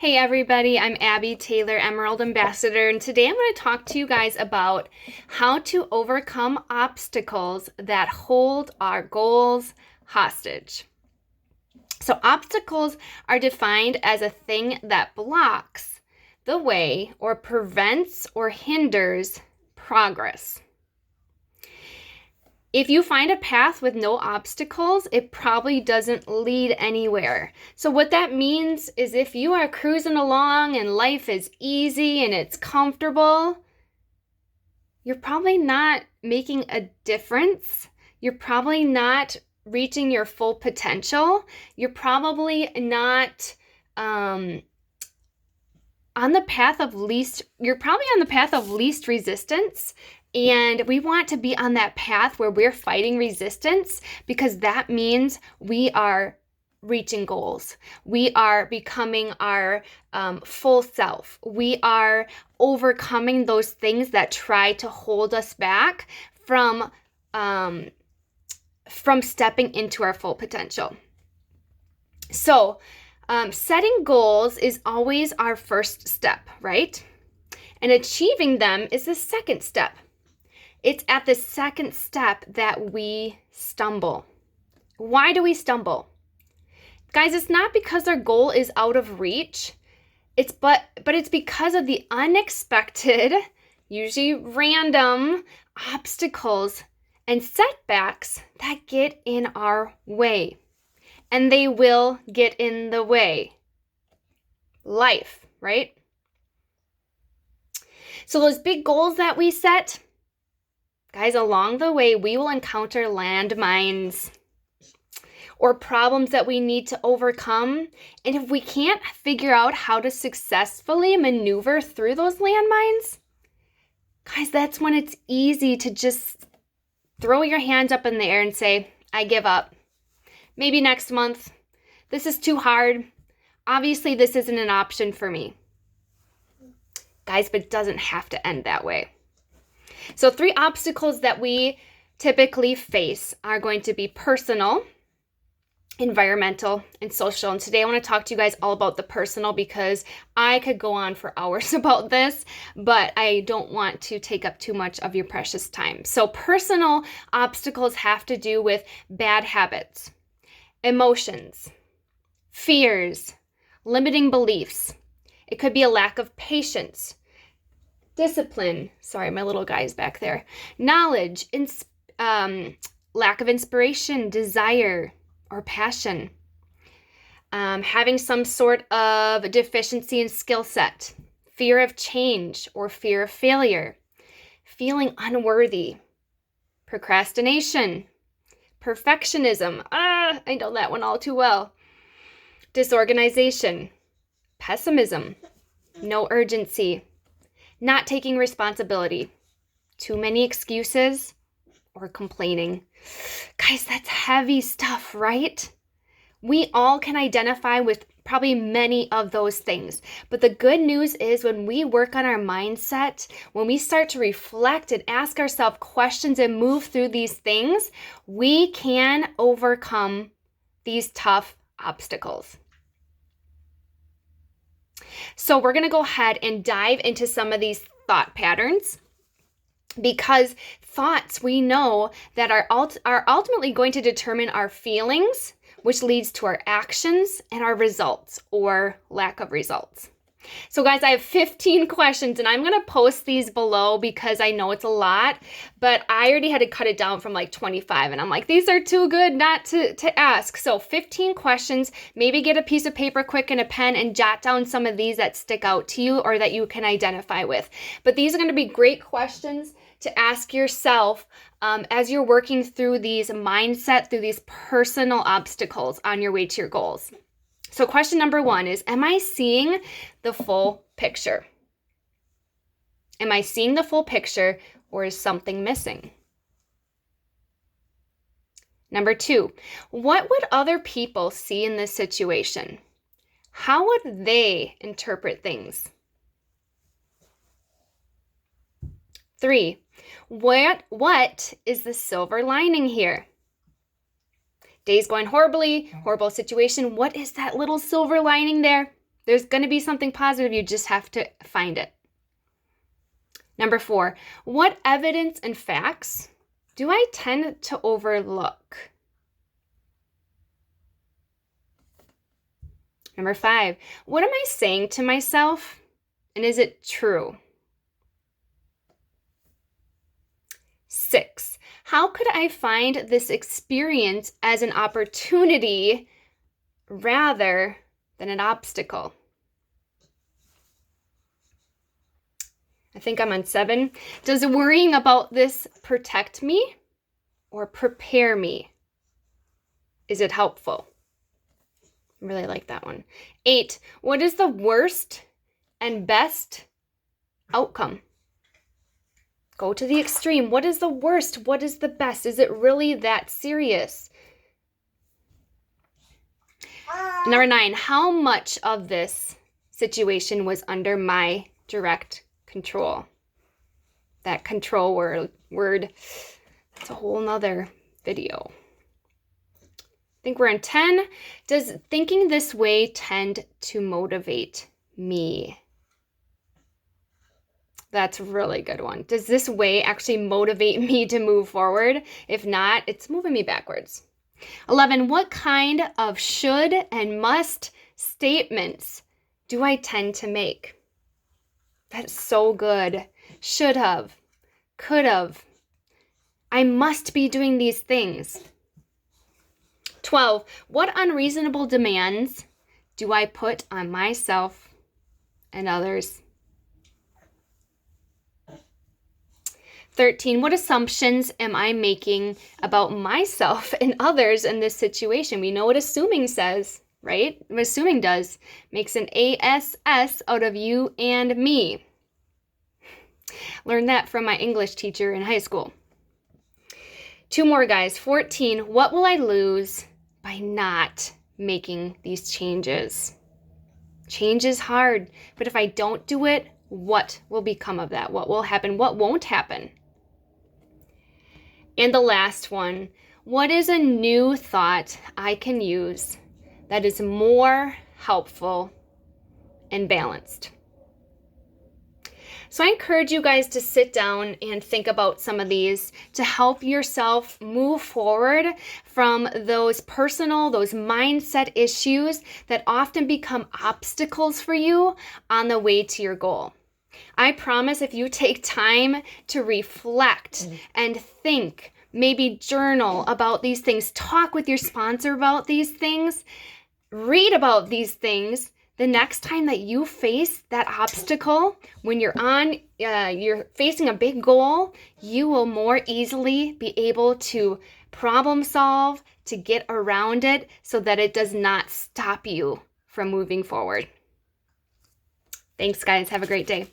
Hey everybody, I'm Abby Taylor, Emerald Ambassador, and today I'm going to talk to you guys about how to overcome obstacles that hold our goals hostage. So, obstacles are defined as a thing that blocks the way or prevents or hinders progress. If you find a path with no obstacles, it probably doesn't lead anywhere. So what that means is if you are cruising along and life is easy and it's comfortable, you're probably not making a difference. You're probably not reaching your full potential. You're probably not on the path of least resistance. And we want to be on that path where we're fighting resistance, because that means we are reaching goals. We are becoming our full self. We are overcoming those things that try to hold us back from stepping into our full potential. So, setting goals is always our first step, right? And achieving them is the second step. It's at the second step that we stumble. Why do we stumble? Guys, it's not because our goal is out of reach. But it's because of the unexpected, usually random obstacles and setbacks that get in our way. And they will get in the way. Life, right? So those big goals that we set, guys, along the way, we will encounter landmines or problems that we need to overcome. And if we can't figure out how to successfully maneuver through those landmines, guys, that's when it's easy to just throw your hands up in the air and say, I give up. Maybe next month. This is too hard. Obviously, this isn't an option for me. Guys, but it doesn't have to end that way. So 3 obstacles that we typically face are going to be personal, environmental, and social. And today I want to talk to you guys all about the personal, because I could go on for hours about this, but I don't want to take up too much of your precious time. So personal obstacles have to do with bad habits, emotions, fears, limiting beliefs. It could be a lack of patience, discipline. Sorry, my little guy's back there. Knowledge, lack of inspiration, desire, or passion. Having some sort of deficiency in skill set, fear of change or fear of failure, feeling unworthy, procrastination, perfectionism. I know that one all too well. Disorganization, pessimism, no urgency, not taking responsibility, too many excuses, or complaining. Guys, that's heavy stuff, right? We all can identify with probably many of those things. But the good news is when we work on our mindset, when we start to reflect and ask ourselves questions and move through these things, we can overcome these tough obstacles. So we're going to go ahead and dive into some of these thought patterns, because thoughts, we know that are ultimately going to determine our feelings, which leads to our actions and our results or lack of results. So guys, I have 15 questions and I'm going to post these below because I know it's a lot, but I already had to cut it down from like 25 and I'm like, these are too good not to ask. So 15 questions, maybe get a piece of paper quick and a pen and jot down some of these that stick out to you or that you can identify with. But these are going to be great questions to ask yourself as you're working through these mindset, through these personal obstacles on your way to your goals. So question number 1 is, am I seeing the full picture? Am I seeing the full picture, or is something missing? Number 2, what would other people see in this situation? How would they interpret things? 3, what is the silver lining here? Day's going horrible situation. What is that little silver lining there? There's going to be something positive. You just have to find it. Number 4, what evidence and facts do I tend to overlook? Number 5, what am I saying to myself, and is it true? 6, how could I find this experience as an opportunity rather than an obstacle? I think I'm on 7. Does worrying about this protect me or prepare me? Is it helpful? I really like that one. 8, what is the worst and best outcome? Go to the extreme. What is the worst? What is the best? Is it really that serious? Number 9, how much of this situation was under my direct control? That control word, that's a whole nother video. I think we're on 10. Does thinking this way tend to motivate me? That's a really good one. Does this way actually motivate me to move forward? If not, it's moving me backwards. 11, what kind of should and must statements do I tend to make? That's so good. Should have, could have. I must be doing these things. 12, what unreasonable demands do I put on myself and others? 13, what assumptions am I making about myself and others in this situation? We know what assuming says, right? What assuming does. Makes an ASS out of you and me. Learned that from my English teacher in high school. 2 more, guys. 14, what will I lose by not making these changes? Change is hard, but if I don't do it, what will become of that? What will happen? What won't happen? And the last one, what is a new thought I can use that is more helpful and balanced? So I encourage you guys to sit down and think about some of these to help yourself move forward from those personal, those mindset issues that often become obstacles for you on the way to your goal. I promise if you take time to reflect and think, maybe journal about these things, talk with your sponsor about these things, read about these things, the next time that you face that obstacle, when you're facing a big goal, you will more easily be able to problem solve, to get around it so that it does not stop you from moving forward. Thanks, guys. Have a great day.